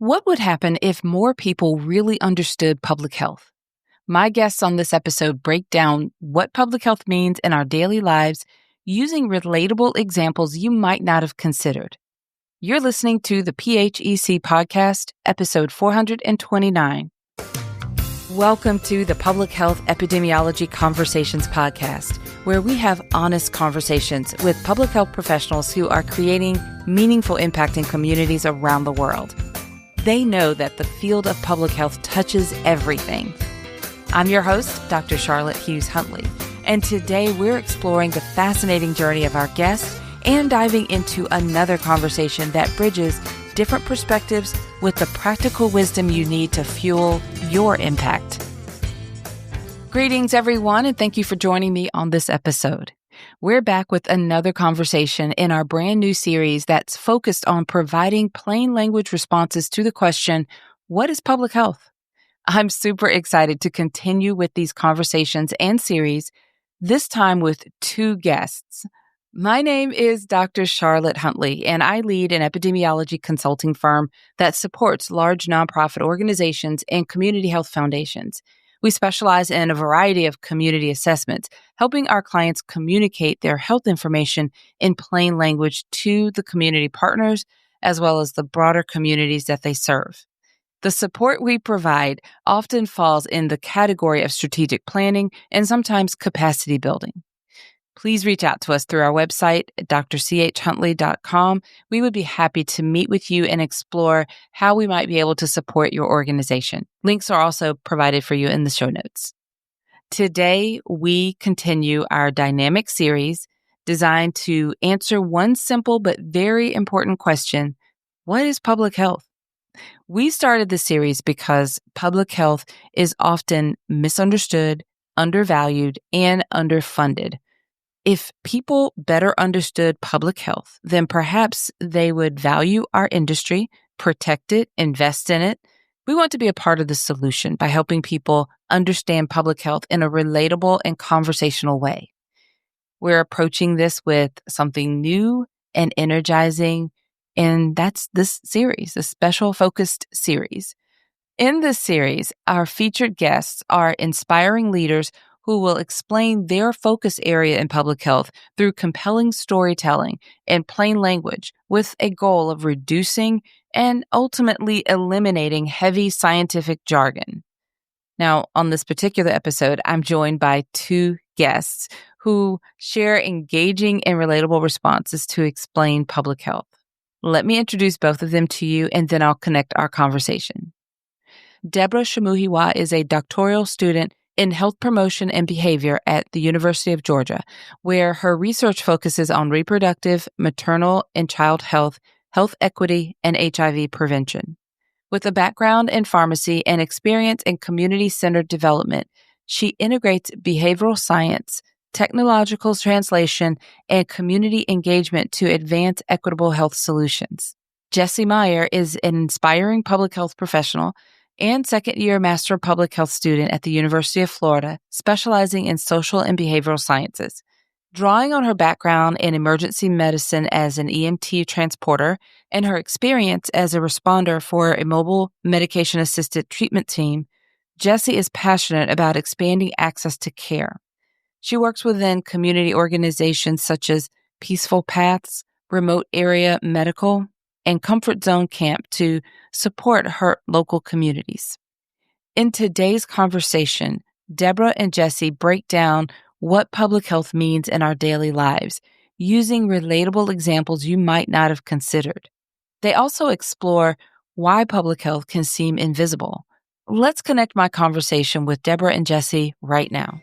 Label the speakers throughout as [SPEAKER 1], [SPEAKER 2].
[SPEAKER 1] What would happen if more people really understood public health? My guests on this episode break down what public health means in our daily lives using relatable examples you might not have considered. You're listening to the PHEC podcast, episode 429. Welcome to the Public Health Epidemiology Conversations podcast, where we have honest conversations with public health professionals who are creating meaningful impact in communities around the world. They know that the field of public health touches everything. I'm your host, Dr. Charlotte Hughes Huntley, and today we're exploring the fascinating journey of our guests and diving into another conversation that bridges different perspectives with the practical wisdom you need to fuel your impact. Greetings, everyone, and thank you for joining me on this episode. We're back with another conversation in our brand new series that's focused on providing plain language responses to the question, what is public health? I'm super excited to continue with these conversations and series, this time with two guests. My name is Dr. Charlotte Huntley, and I lead an epidemiology consulting firm that supports large nonprofit organizations and community health foundations. We specialize in a variety of community assessments, helping our clients communicate their health information in plain language to the community partners, as well as the broader communities that they serve. The support we provide often falls in the category of strategic planning and sometimes capacity building. Please reach out to us through our website, drchuntley.com. We would be happy to meet with you and explore how we might be able to support your organization. Links are also provided for you in the show notes. Today, we continue our dynamic series designed to answer one simple but very important question: what is public health? We started this series because public health is often misunderstood, undervalued, and underfunded. If people better understood public health, then perhaps they would value our industry, protect it, invest in it. We want to be a part of the solution by helping people understand public health in a relatable and conversational way. We're approaching this with something new and energizing, and that's this series, a special focused series. In this series, our featured guests are inspiring leaders who will explain their focus area in public health through compelling storytelling and plain language with a goal of reducing and ultimately eliminating heavy scientific jargon. Now, on this particular episode, I'm joined by two guests who share engaging and relatable responses to explain public health. Let me introduce both of them to you, and then I'll connect our conversation. Deborah Shomuyiwa is a doctoral student in health promotion and behavior at the University of Georgia, where her research focuses on reproductive, maternal, and child health, health equity, and HIV prevention. With a background in pharmacy and experience in community-centered development, she integrates behavioral science, technological translation, and community engagement to advance equitable health solutions. Jessie Meyer is an inspiring public health professional and second-year Master of Public Health student at the University of Florida, specializing in social and behavioral sciences. Drawing on her background in emergency medicine as an EMT transporter and her experience as a responder for a mobile medication-assisted treatment team, Jessie is passionate about expanding access to care. She works within community organizations such as Peaceful Paths, Remote Area Medical, and Comfort Zone Camp to support her local communities. In today's conversation, Deborah and Jessie break down what public health means in our daily lives, using relatable examples you might not have considered. They also explore why public health can seem invisible. Let's connect my conversation with Deborah and Jessie right now.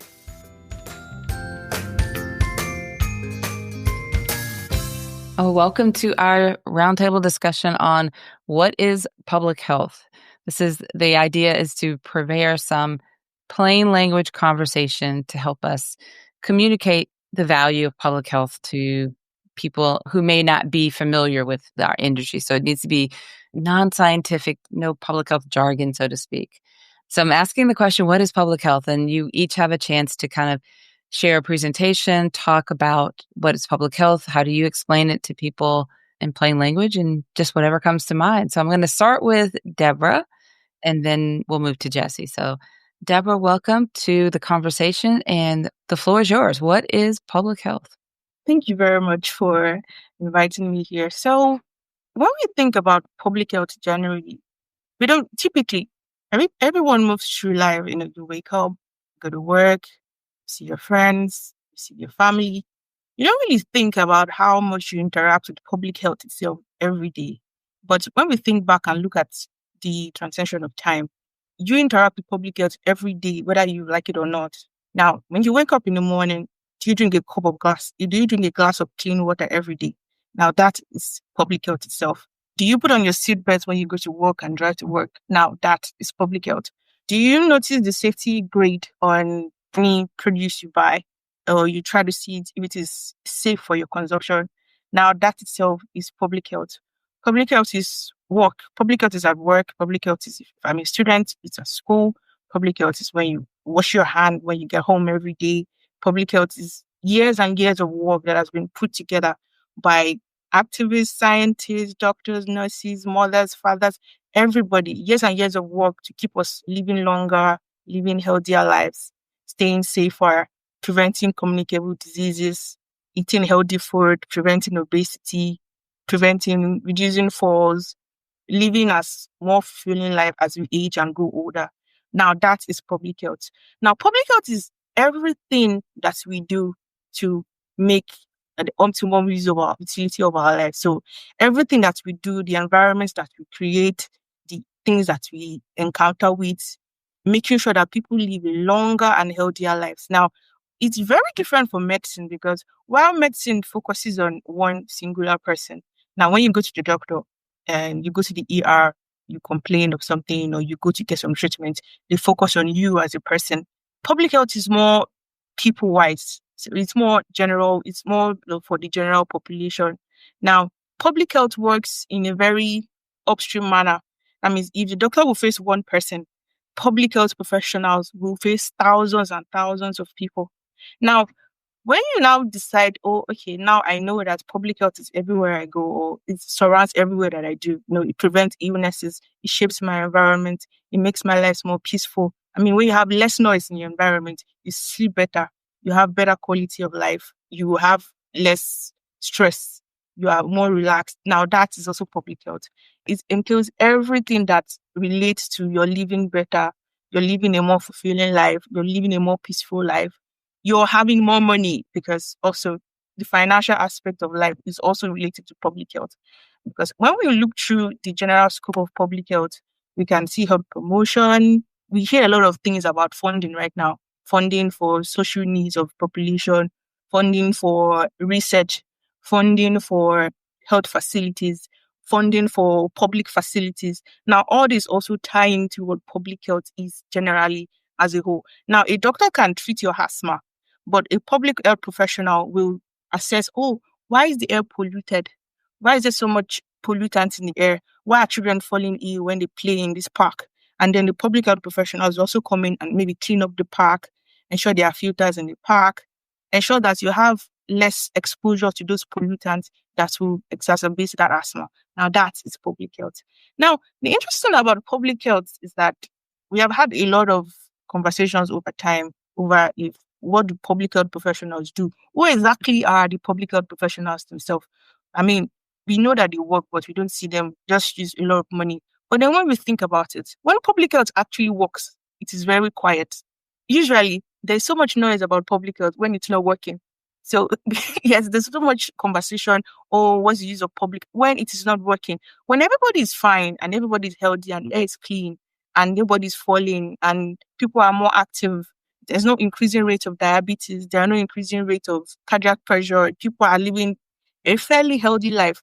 [SPEAKER 1] Oh, welcome to our roundtable discussion on what is public health. The idea is to prepare some plain language conversation to help us communicate the value of public health to people who may not be familiar with our industry. So it needs to be non-scientific, no public health jargon, so to speak. So I'm asking the question, what is public health? And you each have a chance to kind of share a presentation, talk about what is public health, how do you explain it to people, in plain language and just whatever comes to mind. So I'm going to start with Deborah, and then we'll move to Jessie. So Deborah, welcome to the conversation, and the floor is yours. What is public health?
[SPEAKER 2] Thank you very much for inviting me here. So when we think about public health generally, we don't typically, everyone moves through life. You wake up, go to work, see your friends, see your family. You don't really think about how much you interact with public health itself every day. But when we think back and look at the transition of time, you interact with public health every day, whether you like it or not. Now, when you wake up in the morning, do you drink a cup of glass? Do you drink a glass of clean water every day? Now, that is public health itself. Do you put on your seatbelts when you go to work and drive to work? Now, that is public health. Do you notice the safety grade on any produce you buy? Or you try to see it if it is safe for your consumption? Now, that itself is public health. Public health is work. Public health is at work. Public health is if I'm a student, it's at school. Public health is when you wash your hand when you get home every day. Public health is years and years of work that has been put together by activists, scientists, doctors, nurses, mothers, fathers, everybody. Years and years of work to keep us living longer, living healthier lives, staying safer, preventing communicable diseases, eating healthy food, preventing obesity, reducing falls, living as more fulfilling life as we age and grow older. Now that is public health. Now public health is everything that we do to make the optimum use of our utility of our life. So everything that we do, the environments that we create, the things that we encounter with, making sure that people live longer and healthier lives. Now, it's very different from medicine because while medicine focuses on one singular person, now when you go to the doctor and you go to the ER, you complain of something or you go to get some treatment, they focus on you as a person. Public health is more people-wise. So it's more general, it's more for the general population. Now, public health works in a very upstream manner. That means if the doctor will face one person, public health professionals will face thousands and thousands of people. Now, when you now decide, oh, okay, now I know that public health is everywhere I go, or it surrounds everywhere that I do. It prevents illnesses, it shapes my environment, it makes my life more peaceful. I mean, when you have less noise in your environment, you sleep better, you have better quality of life, you have less stress, you are more relaxed. Now, that is also public health. It entails everything that relates to your living better, you're living a more fulfilling life, you're living a more peaceful life. You're having more money because also the financial aspect of life is also related to public health. Because when we look through the general scope of public health, we can see health promotion. We hear a lot of things about funding right now. Funding for social needs of population, funding for research, funding for health facilities, funding for public facilities. Now, all this also tie into what public health is generally as a whole. Now, a doctor can treat your asthma, but a public health professional will assess, oh, why is the air polluted? Why is there so much pollutant in the air? Why are children falling ill when they play in this park? And then the public health professionals also come in and maybe clean up the park, ensure there are filters in the park, ensure that you have less exposure to those pollutants that will exacerbate that asthma. Now that is public health. Now, the interesting about public health is that we have had a lot of conversations over time over if what do public health professionals do? Who exactly are the public health professionals themselves? I mean, we know that they work, but we don't see them just use a lot of money. But then when we think about it, when public health actually works, it is very quiet. Usually, there's so much noise about public health when it's not working. So, yes, there's so much conversation, oh, what's the use of public when it is not working? When everybody is fine and everybody is healthy and air is clean and nobody's falling and people are more active, there's no increasing rate of diabetes, there are no increasing rate of cardiac pressure, people are living a fairly healthy life,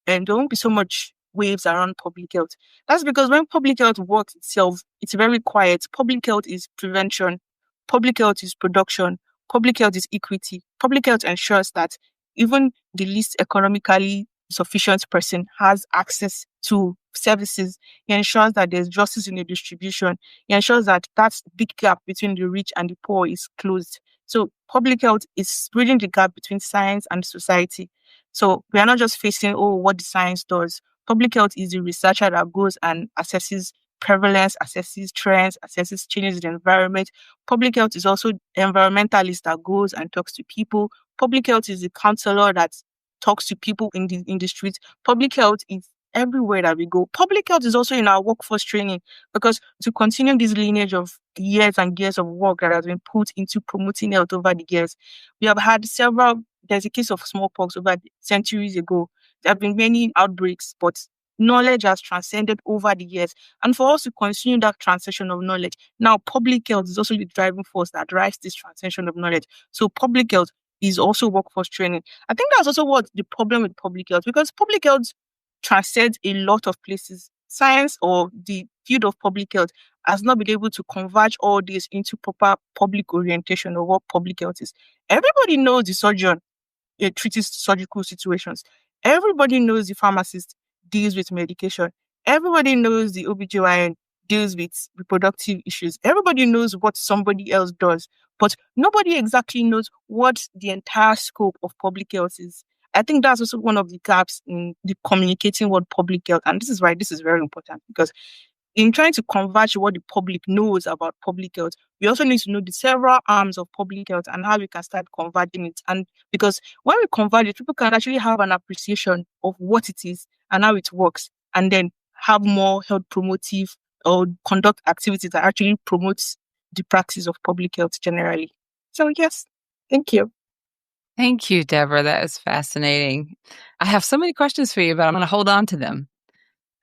[SPEAKER 2] and there won't be so much waves around public health. That's because when public health works itself, it's very quiet. Public health is prevention. Public health is production. Public health is equity. Public health ensures that even the least economically sufficient person has access to services. It ensures that there's justice in the distribution. It ensures that that big gap between the rich and the poor is closed. So public health is bridging the gap between science and society. So we are not just facing, what the science does. Public health is the researcher that goes and assesses prevalence, assesses trends, assesses changes in the environment. Public health is also environmentalist that goes and talks to people. Public health is the counselor that talks to people in the streets. Public health is everywhere that we go. Public health is also in our workforce training, because to continue this lineage of years and years of work that has been put into promoting health over the years, we have had several. There's a case of smallpox over centuries ago. There have been many outbreaks, but knowledge has transcended over the years. And for us to continue that transition of knowledge, now public health is also the driving force that drives this transition of knowledge. So public health is also workforce training. I think that's also what the problem with public health, because public health transcends a lot of places. Science or the field of public health has not been able to converge all this into proper public orientation of what public health is. Everybody knows the surgeon treats surgical situations. Everybody knows the pharmacist deals with medication. Everybody knows the OBGYN deals with reproductive issues. Everybody knows what somebody else does, but nobody exactly knows what the entire scope of public health is. I think that's also one of the gaps in the communicating what public health, and this is why this is very important, because in trying to converge what the public knows about public health, we also need to know the several arms of public health and how we can start converging it. And because when we converge it, people can actually have an appreciation of what it is and how it works, and then have more health promotive or conduct activities that actually promotes the practice of public health generally. So yes, thank you.
[SPEAKER 1] Thank you, Deborah. That is fascinating. I have so many questions for you, but I'm going to hold on to them.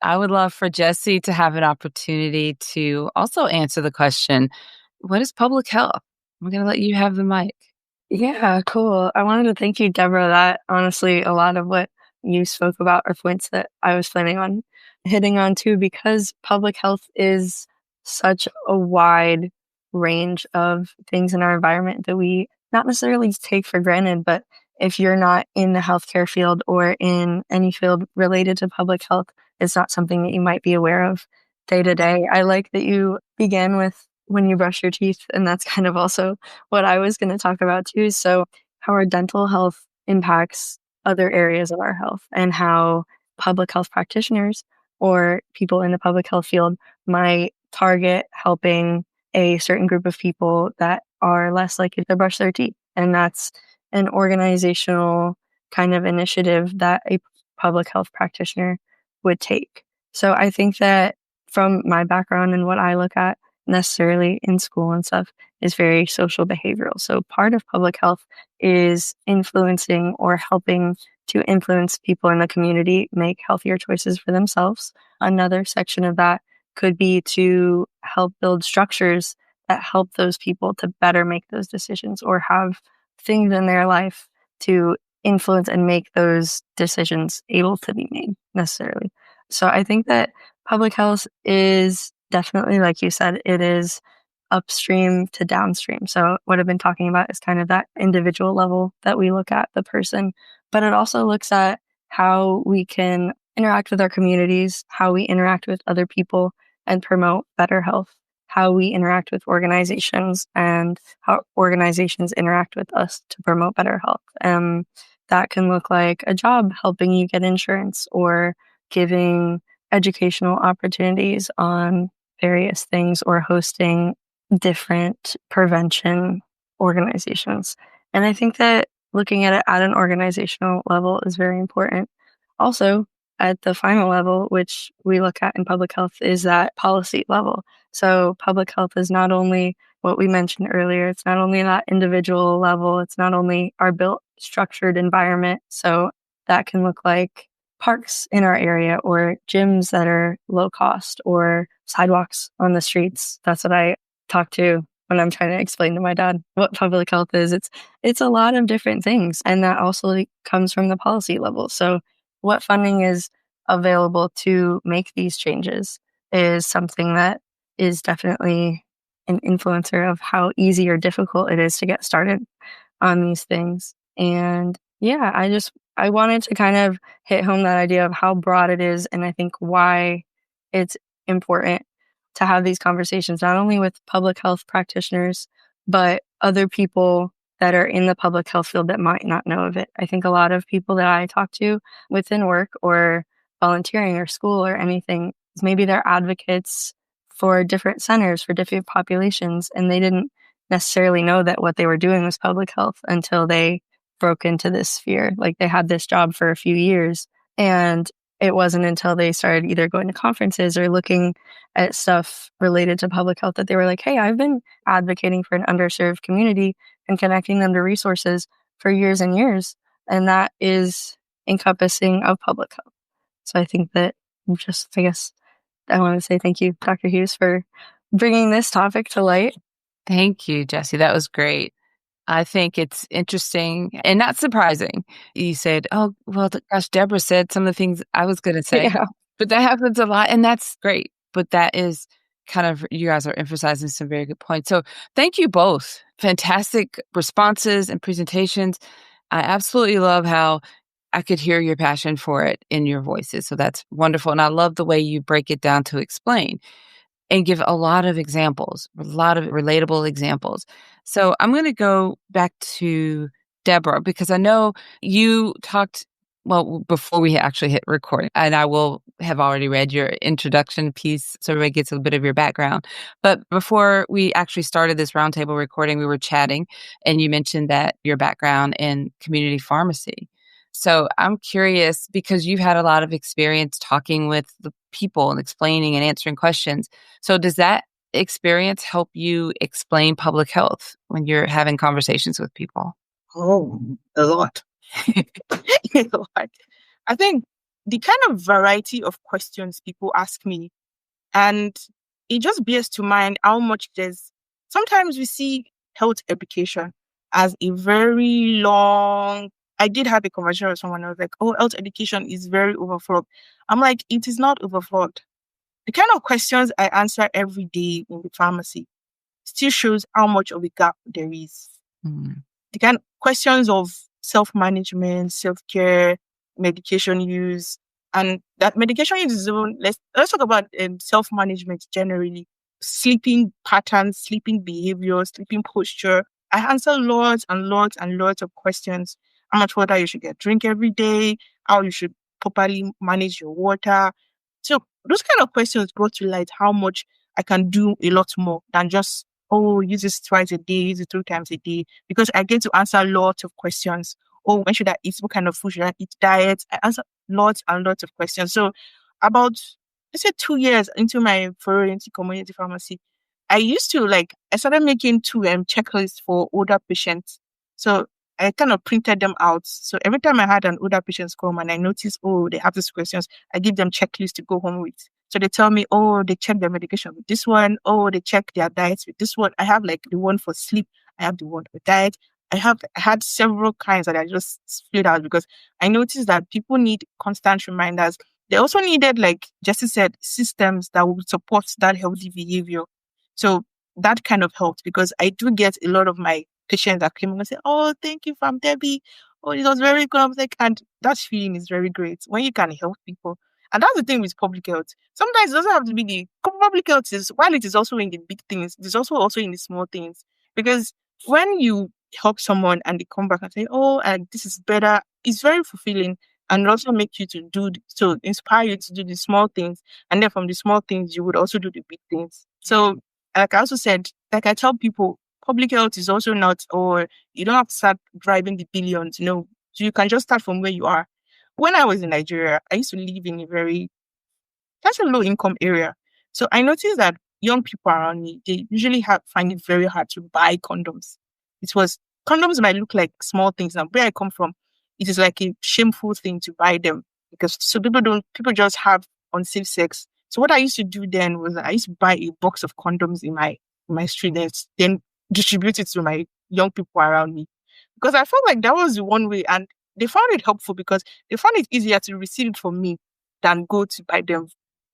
[SPEAKER 1] I would love for Jessie to have an opportunity to also answer the question, what is public health? I'm going to let you have the mic.
[SPEAKER 3] Yeah, cool. I wanted to thank you, Deborah. That honestly, a lot of what you spoke about are points that I was planning on hitting on too, because public health is such a wide range of things in our environment that we not necessarily take for granted. But if you're not in the healthcare field or in any field related to public health, it's not something that you might be aware of day to day. I like that you began with when you brush your teeth, and that's kind of also what I was going to talk about too. So how our dental health impacts other areas of our health, and how public health practitioners or people in the public health field might target helping a certain group of people that are less likely to brush their teeth. And that's an organizational kind of initiative that a public health practitioner would take. So I think that from my background and what I look at necessarily in school and stuff is very social behavioral. So part of public health is influencing or helping to influence people in the community make healthier choices for themselves. Another section of that could be to help build structures that help those people to better make those decisions, or have things in their life to influence and make those decisions able to be made necessarily. So I think that public health is definitely, like you said, it is upstream to downstream. So what I've been talking about is kind of that individual level that we look at the person, but it also looks at how we can interact with our communities, how we interact with other people and promote better health, how we interact with organizations, and how organizations interact with us to promote better health. That can look like a job helping you get insurance, or giving educational opportunities on various things, or hosting different prevention organizations. And I think that looking at it at an organizational level is very important. Also, at the final level, which we look at in public health, is that policy level. So public health is not only what we mentioned earlier, it's not only that individual level, it's not only our built structured environment. So that can look like parks in our area, or gyms that are low cost, or sidewalks on the streets. That's what I talk to when I'm trying to explain to my dad what public health is. It's a lot of different things, and that also comes from the policy level. So what funding is available to make these changes is something that is definitely an influencer of how easy or difficult it is to get started on these things. And yeah, I wanted to kind of hit home that idea of how broad it is, and I think why it's important to have these conversations, not only with public health practitioners, but other people that are in the public health field that might not know of it. I think a lot of people that I talk to within work or volunteering or school or anything, maybe they're advocates for different centers, for different populations, and they didn't necessarily know that what they were doing was public health until they broke into this sphere. Like they had this job for a few years, and it wasn't until they started either going to conferences or looking at stuff related to public health that they were like, hey, I've been advocating for an underserved community and connecting them to resources for years and years. And that is encompassing of public health. So I think that I guess I want to say thank you, Dr. Hughes, for bringing this topic to light.
[SPEAKER 1] Thank you, Jessie. That was great. I think it's interesting and not surprising. You said, oh, well, gosh, Deborah said some of the things I was going to say.
[SPEAKER 3] Yeah.
[SPEAKER 1] But that happens a lot, and that's great. But that is kind of, you guys are emphasizing some very good points. So thank you both. Fantastic responses and presentations. I absolutely love how I could hear your passion for it in your voices. So that's wonderful. And I love the way you break it down to explain and give a lot of examples, a lot of relatable examples. So I'm going to go back to Deborah, because I know you talked, well, before we actually hit recording, and I will have already read your introduction piece so everybody gets a bit of your background. But before we actually started this roundtable recording, we were chatting, and you mentioned that your background in community pharmacy. So I'm curious, because you've had a lot of experience talking with the people and explaining and answering questions. So does that experience help you explain public health when you're having conversations with people?
[SPEAKER 2] Oh, a lot. A lot. I think the kind of variety of questions people ask me, and it just bears to mind how much sometimes we see health education as a very long. I did have a conversation with someone. I was like, oh, health education is very overflowed. I'm like, it is not overflowed. The kind of questions I answer every day in the pharmacy still shows how much of a gap there is.
[SPEAKER 1] Mm.
[SPEAKER 2] The kind of questions of self-management, self-care, medication use, and that medication use is even, let's talk about self-management generally. Sleeping patterns, sleeping behavior, sleeping posture. I answer lots and lots and lots of questions. How much water you should drink every day, how you should properly manage your water. So those kind of questions brought to light how much I can do a lot more than just, oh, use this twice a day, use it 3 times a day, because I get to answer lots of questions. Oh, when should I eat? What kind of food should I eat? Diet? I answer lots and lots of questions. So about, let's say 2 years into my foray into community pharmacy, I started making 2 checklists for older patients. So I kind of printed them out. So every time I had an older patient come and I noticed, oh, they have these questions, I give them checklists to go home with. So they tell me, oh, they check their medication with this one. Oh, they check their diets with this one. I have like the one for sleep. I have the one for diet. I had several kinds that I just split out because I noticed that people need constant reminders. They also needed, like Jessie said, systems that would support that healthy behavior. So that kind of helped, because I do get a lot of my patients that came and say, oh, thank you from Debbie. Oh, it was very good. I was like, and that feeling is very great when you can help people. And that's the thing with public health. Sometimes it doesn't have to be public health is, while it is also in the big things, it is also in the small things. Because when you help someone and they come back and say, oh, and this is better, it's very fulfilling, and also make you to inspire you to do the small things. And then from the small things, you would also do the big things. So like I also said, like I tell people, public health is also not, or you don't have to start driving the billions, so you can just start from where you are. When I was in Nigeria, I used to live in that's a low income area. So I noticed that young people around me, they usually find it very hard to buy condoms. Condoms might look like small things. Now, where I come from, it is like a shameful thing to buy them, because people just have unsafe sex. So what I used to do then was I used to buy a box of condoms in my street and then distribute it to my young people around me, because I felt like that was the one way, and they found it helpful because they found it easier to receive it from me than go to buy them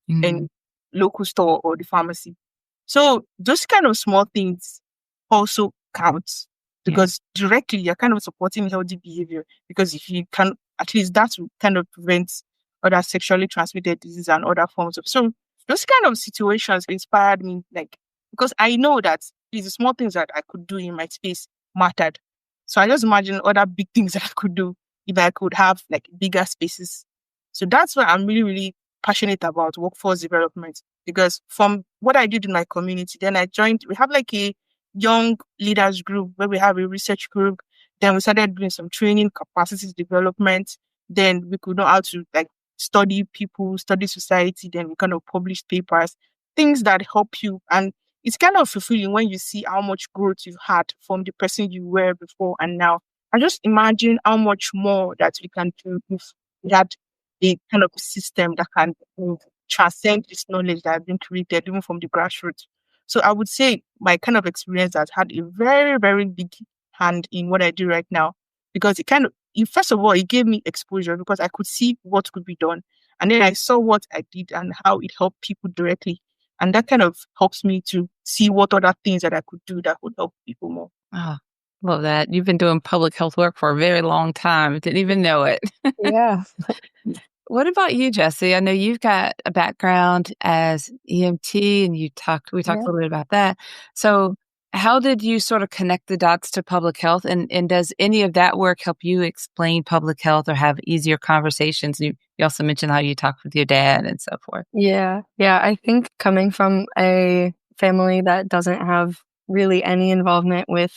[SPEAKER 2] in local store or the pharmacy. So those kind of small things also count, because directly you're kind of supporting healthy behavior, because if you can, at least that will kind of prevent other sexually transmitted diseases and other forms of. So those kind of situations inspired me, like, because I know that these small things that I could do in my space mattered. So I just imagine other big things that I could do if I could have like bigger spaces. So that's what I'm really, really passionate about, workforce development. Because from what I did in my community, then I joined, we have like a young leaders group where we have a research group. Then we started doing some training, capacity development. Then we could know how to like study people, study society. Then we kind of publish papers, things that help you. And it's kind of fulfilling when you see how much growth you've had from the person you were before and now. I just imagine how much more that we can do if we had a kind of system that can transcend this knowledge that has been created even from the grassroots. So I would say my kind of experience has had a very, very big hand in what I do right now, because first of all, it gave me exposure because I could see what could be done. And then I saw what I did and how it helped people directly. And that kind of helps me to see what other things that I could do that would help people more.
[SPEAKER 1] Oh, love that. You've been doing public health work for a very long time. Didn't even know it.
[SPEAKER 3] Yeah.
[SPEAKER 1] What about you, Jessie? I know you've got a background as EMT and we talked a little bit about that. So how did you sort of connect the dots to public health? And does any of that work help you explain public health or have easier conversations? You also mentioned how you talked with your dad and so forth.
[SPEAKER 3] Yeah. I think coming from a family that doesn't have really any involvement with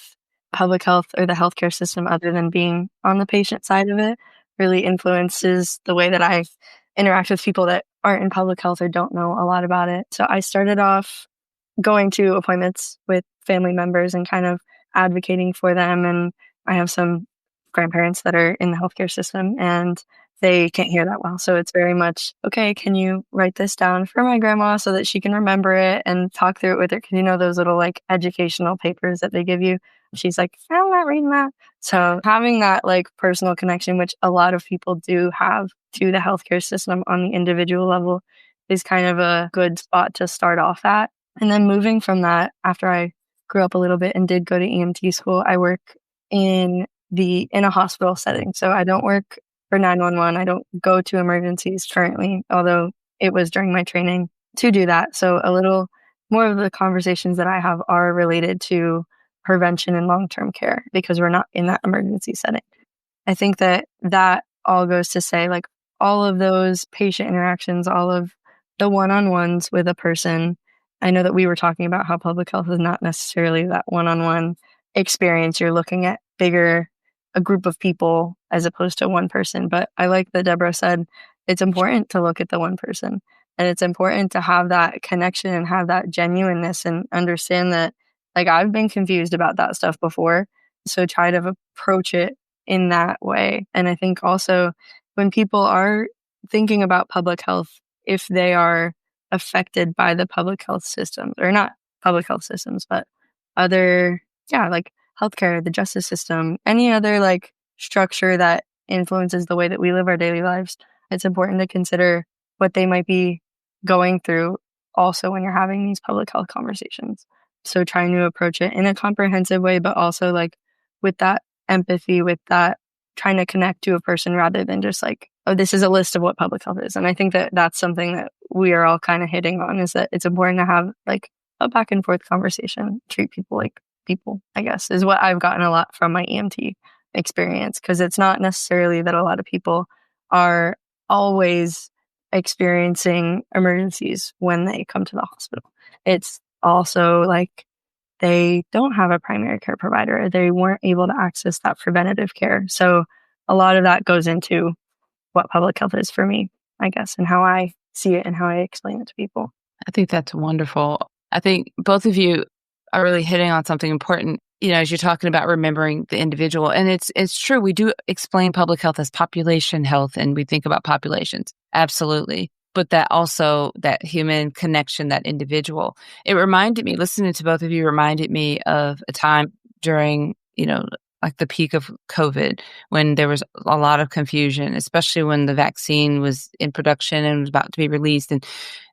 [SPEAKER 3] public health or the healthcare system other than being on the patient side of it really influences the way that I interact with people that aren't in public health or don't know a lot about it. So I started off going to appointments with family members and kind of advocating for them. And I have some grandparents that are in the healthcare system and they can't hear that well. So it's very much, okay, can you write this down for my grandma so that she can remember it and talk through it with her? Because you know those little like educational papers that they give you? She's like, I'm not reading that. So having that like personal connection, which a lot of people do have to the healthcare system on the individual level, is kind of a good spot to start off at. And then moving from that, after I grew up a little bit and did go to EMT school, I work in a hospital setting. So I don't work for 911. I don't go to emergencies currently, although it was during my training to do that. So a little more of the conversations that I have are related to prevention and long-term care because we're not in that emergency setting. I think that all goes to say like all of those patient interactions, all of the one-on-ones with a person. I know that we were talking about how public health is not necessarily that one-on-one experience. You're looking at a group of people as opposed to one person. But I like that Deborah said, it's important to look at the one person and it's important to have that connection and have that genuineness and understand that like I've been confused about that stuff before. So try to approach it in that way. And I think also when people are thinking about public health, if they are affected by the public health systems, or not public health systems, but other, like healthcare, the justice system, any other like structure that influences the way that we live our daily lives, it's important to consider what they might be going through also when you're having these public health conversations. So trying to approach it in a comprehensive way, but also like with that empathy, with that trying to connect to a person rather than just like, oh, this is a list of what public health is. And I think that that's something that we are all kind of hitting on, is that it's important to have like a back and forth conversation, treat people like people, I guess, is what I've gotten a lot from my EMT experience. Because it's not necessarily that a lot of people are always experiencing emergencies when they come to the hospital. It's also like they don't have a primary care provider. They weren't able to access that preventative care. So a lot of that goes into what public health is for me, I guess, and how I see it and how I explain it to people.
[SPEAKER 1] I think that's wonderful. I think both of you are really hitting on something important, as you're talking about remembering the individual. And it's true. We do explain public health as population health, and we think about populations. Absolutely. But that human connection, that individual. It reminded me, listening to both of you reminded me of a time during, like the peak of COVID, when there was a lot of confusion, especially when the vaccine was in production and was about to be released. And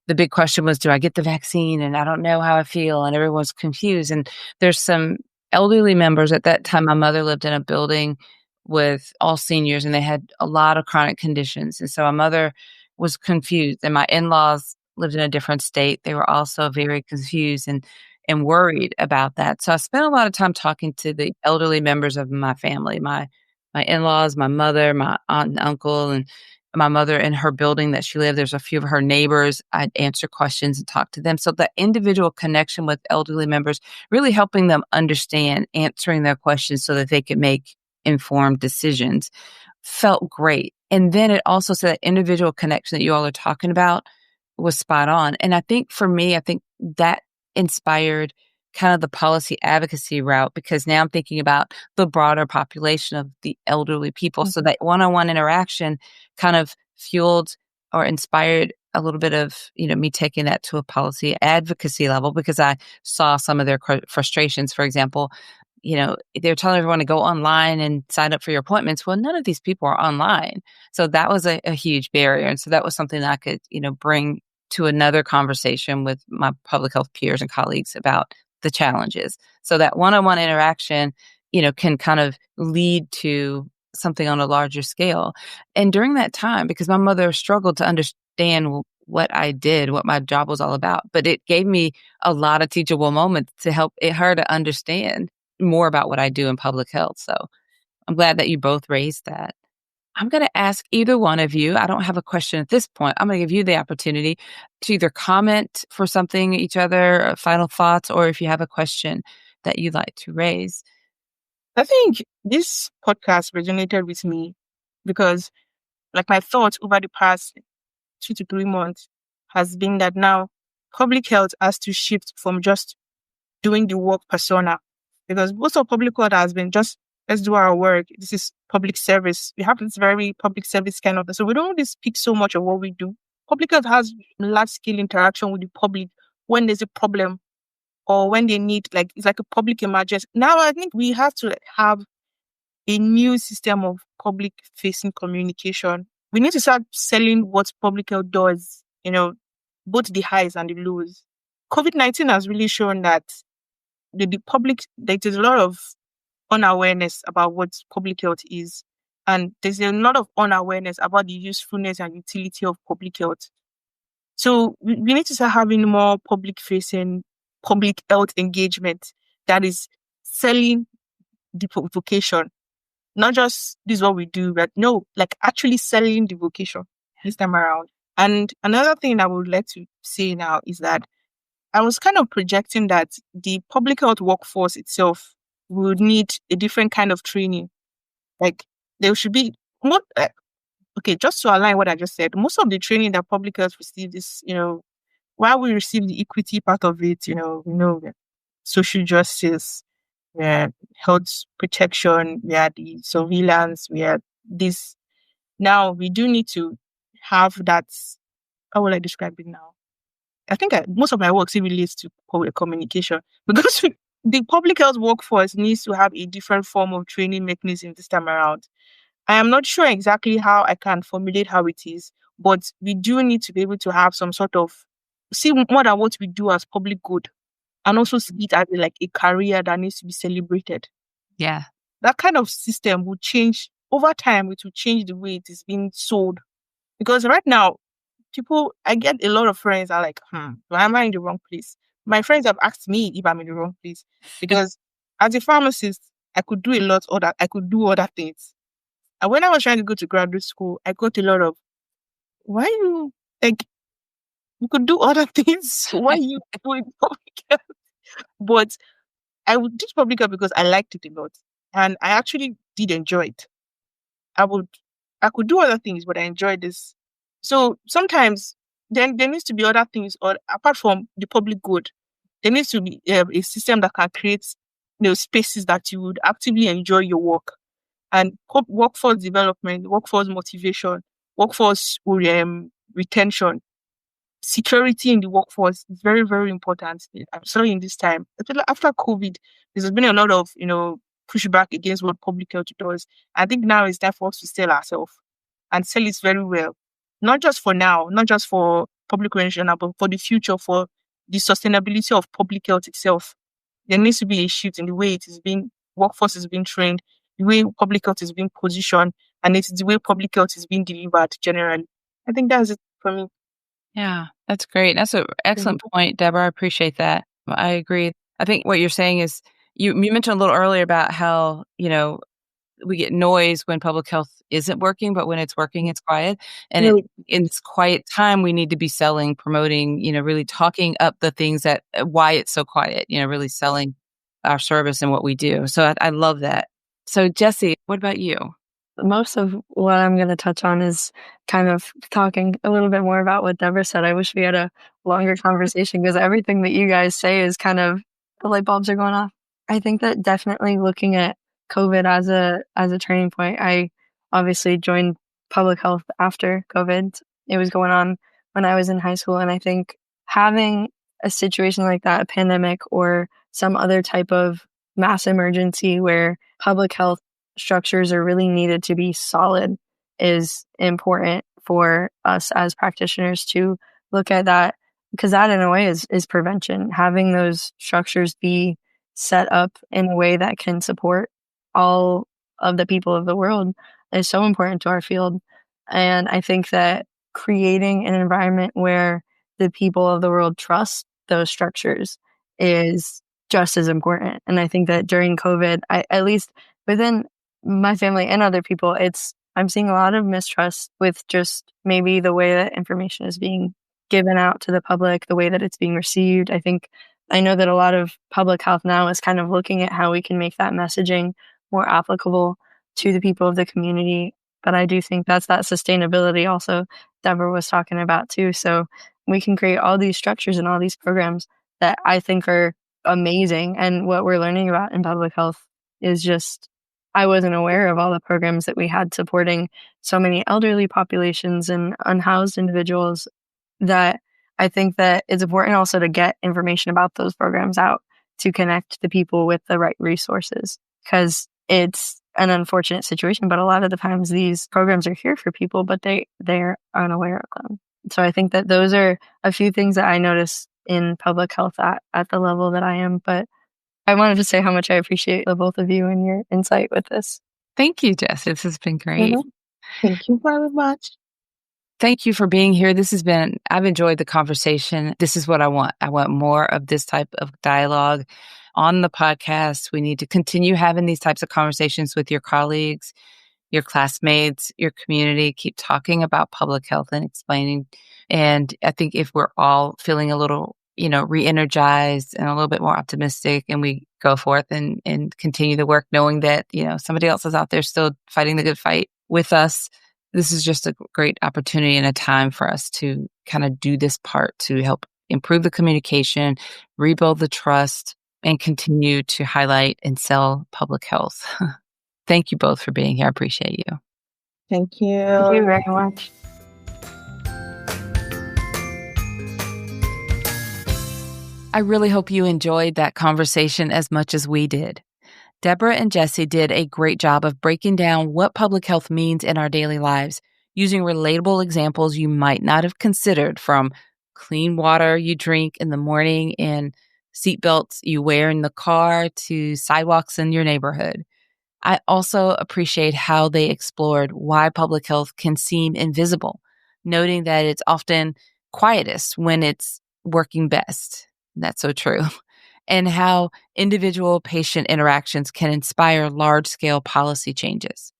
[SPEAKER 1] the big question was, do I get the vaccine? And I don't know how I feel. And everyone's confused. And there's some elderly members at that time. My mother lived in a building with all seniors, and they had a lot of chronic conditions. And so my mother was confused. And my in-laws lived in a different state. They were also very confused. And and worried about that. So I spent a lot of time talking to the elderly members of my family, my in-laws, my mother, my aunt and uncle, and my mother in her building that she lived. There's a few of her neighbors. I'd answer questions and talk to them. So the individual connection with elderly members, really helping them understand, answering their questions so that they could make informed decisions, felt great. And then it also said that individual connection that you all are talking about was spot on. And I think for me, I think that inspired kind of the policy advocacy route, because now I'm thinking about the broader population of the elderly people. So that one-on-one interaction kind of fueled or inspired a little bit of, me taking that to a policy advocacy level, because I saw some of their frustrations. For example, they're telling everyone to go online and sign up for your appointments. Well, none of these people are online. So that was a huge barrier. And so that was something that I could, bring to another conversation with my public health peers and colleagues about the challenges. So that one-on-one interaction, can kind of lead to something on a larger scale. And during that time, because my mother struggled to understand what I did, what my job was all about, but it gave me a lot of teachable moments to help her to understand more about what I do in public health. So I'm glad that you both raised that. I'm going to ask either one of you. I don't have a question at this point. I'm going to give you the opportunity to either comment for something each other, final thoughts, or if you have a question that you'd like to raise.
[SPEAKER 2] I think this podcast resonated with me because, my thoughts over the past 2 to 3 months has been that now public health has to shift from just doing the work persona, because most of public health has been just, let's do our work. This is public service. We have this very public service kind of thing. So we don't really speak so much of what we do. Public health has large scale interaction with the public when there's a problem or when they need, it's like a public emergency. Now I think we have to have a new system of public facing communication. We need to start selling what public health does, both the highs and the lows. COVID-19 has really shown that the public, there's a lot of unawareness about what public health is. And there's a lot of unawareness about the usefulness and utility of public health. So we need to start having more public-facing public health engagement that is selling the vocation. Not just this is what we do, but no, actually selling the vocation this time around. And another thing I would like to say now is that I was kind of projecting that the public health workforce itself would need a different kind of training. There should be more, just to align what I just said, most of the training that public health receives is, while we receive the equity part of it, social justice, health protection, we had the surveillance, we had this. Now we do need to have that. How will I describe it now? I think most of my work still relates to public communication, because the public health workforce needs to have a different form of training mechanism this time around. I am not sure exactly how I can formulate how it is, but we do need to be able to have some sort of, see more than what we do as public good, and also see it as a career that needs to be celebrated.
[SPEAKER 1] Yeah.
[SPEAKER 2] That kind of system will change over time. It will change the way it is being sold. Because right now, I get a lot of friends are like, why am I in the wrong place? My friends have asked me if I'm in the wrong place, because as a pharmacist, I could do I could do other things. And when I was trying to go to graduate school, I got a lot of, why you, you could do other things. Why you doing public health? But I would teach public health because I liked it a lot. And I actually did enjoy it. I could do other things, but I enjoyed this. So sometimes then there needs to be other things, or apart from the public good, there needs to be a system that can create spaces that you would actively enjoy your work. And workforce development, workforce motivation, workforce retention, security in the workforce is very, very important. Especially in this time. After COVID, there's been a lot of, pushback against what public health does. I think now it's time for us to sell ourselves and sell it very well. Not just for now, not just for public relations, but for the future, for the sustainability of public health itself. There needs to be a shift in the way workforce is being trained, the way public health is being positioned, and it's the way public health is being delivered generally. I think that's it for me.
[SPEAKER 1] Yeah, that's great. That's an excellent point, Deborah. I appreciate that. I agree. I think what you're saying is you mentioned a little earlier about how, we get noise when public health isn't working, but when it's working, it's quiet. And in this quiet time, we need to be selling, promoting, really talking up the things that why it's so quiet, really selling our service and what we do. So I love that. So Jessie, what about you?
[SPEAKER 3] Most of what I'm going to touch on is kind of talking a little bit more about what Deborah said. I wish we had a longer conversation because everything that you guys say is kind of the light bulbs are going off. I think that definitely looking at COVID as a turning point. I obviously joined public health after COVID. It was going on when I was in high school. And I think having a situation like that, a pandemic or some other type of mass emergency where public health structures are really needed to be solid is important for us as practitioners to look at that, because that in a way is prevention. Having those structures be set up in a way that can support all of the people of the world is so important to our field. And I think that creating an environment where the people of the world trust those structures is just as important. And I think that during COVID, at least within my family and other people, I'm seeing a lot of mistrust with just maybe the way that information is being given out to the public, the way that it's being received. I know that a lot of public health now is kind of looking at how we can make that messaging more applicable to the people of the community. But I do think that's that sustainability also Deborah was talking about too. So we can create all these structures and all these programs that I think are amazing. And what we're learning about in public health is just, I wasn't aware of all the programs that we had supporting so many elderly populations and unhoused individuals, that I think that it's important also to get information about those programs out to connect the people with the right resources, because it's an unfortunate situation. But a lot of the times these programs are here for people, but they're unaware of them. So I think that those are a few things that I notice in public health at the level that I am. But I wanted to say how much I appreciate the both of you and your insight with this.
[SPEAKER 1] Thank you, Jess. This has been great.
[SPEAKER 2] Mm-hmm. Thank you very much.
[SPEAKER 1] Thank you for being here. I've enjoyed the conversation. This is what I want. I want more of this type of dialogue on the podcast. We need to continue having these types of conversations with your colleagues, your classmates, your community. Keep talking about public health and explaining. And I think if we're all feeling a little, re-energized and a little bit more optimistic, and we go forth and continue the work, knowing that, somebody else is out there still fighting the good fight with us, this is just a great opportunity and a time for us to kind of do this part to help improve the communication, rebuild the trust, and continue to highlight and sell public health. Thank you both for being here. I appreciate you.
[SPEAKER 2] Thank you.
[SPEAKER 3] Thank you very much.
[SPEAKER 1] I really hope you enjoyed that conversation as much as we did. Deborah and Jessie did a great job of breaking down what public health means in our daily lives, using relatable examples you might not have considered, from clean water you drink in the morning and seatbelts you wear in the car to sidewalks in your neighborhood. I also appreciate how they explored why public health can seem invisible, noting that it's often quietest when it's working best. That's so true. And how individual patient interactions can inspire large-scale policy changes.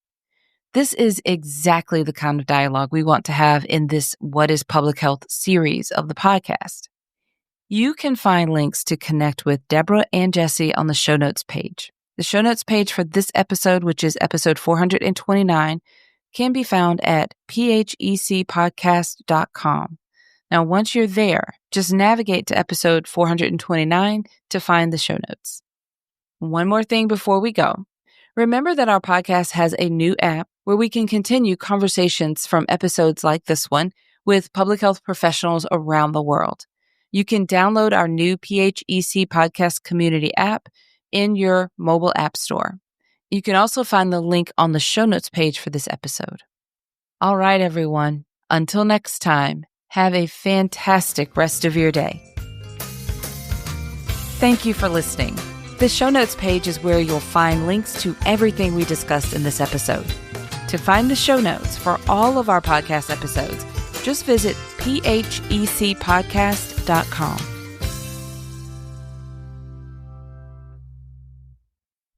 [SPEAKER 1] This is exactly the kind of dialogue we want to have in this What is Public Health series of the podcast. You can find links to connect with Deborah and Jessie on the show notes page. The show notes page for this episode, which is episode 429, can be found at phecpodcast.com. Now, once you're there, just navigate to episode 429 to find the show notes. One more thing before we go. Remember that our podcast has a new app where we can continue conversations from episodes like this one with public health professionals around the world. You can download our new PHEC podcast community app in your mobile app store. You can also find the link on the show notes page for this episode. All right, everyone. Until next time, have a fantastic rest of your day. Thank you for listening. The show notes page is where you'll find links to everything we discussed in this episode. To find the show notes for all of our podcast episodes, just visit phecpodcast.com.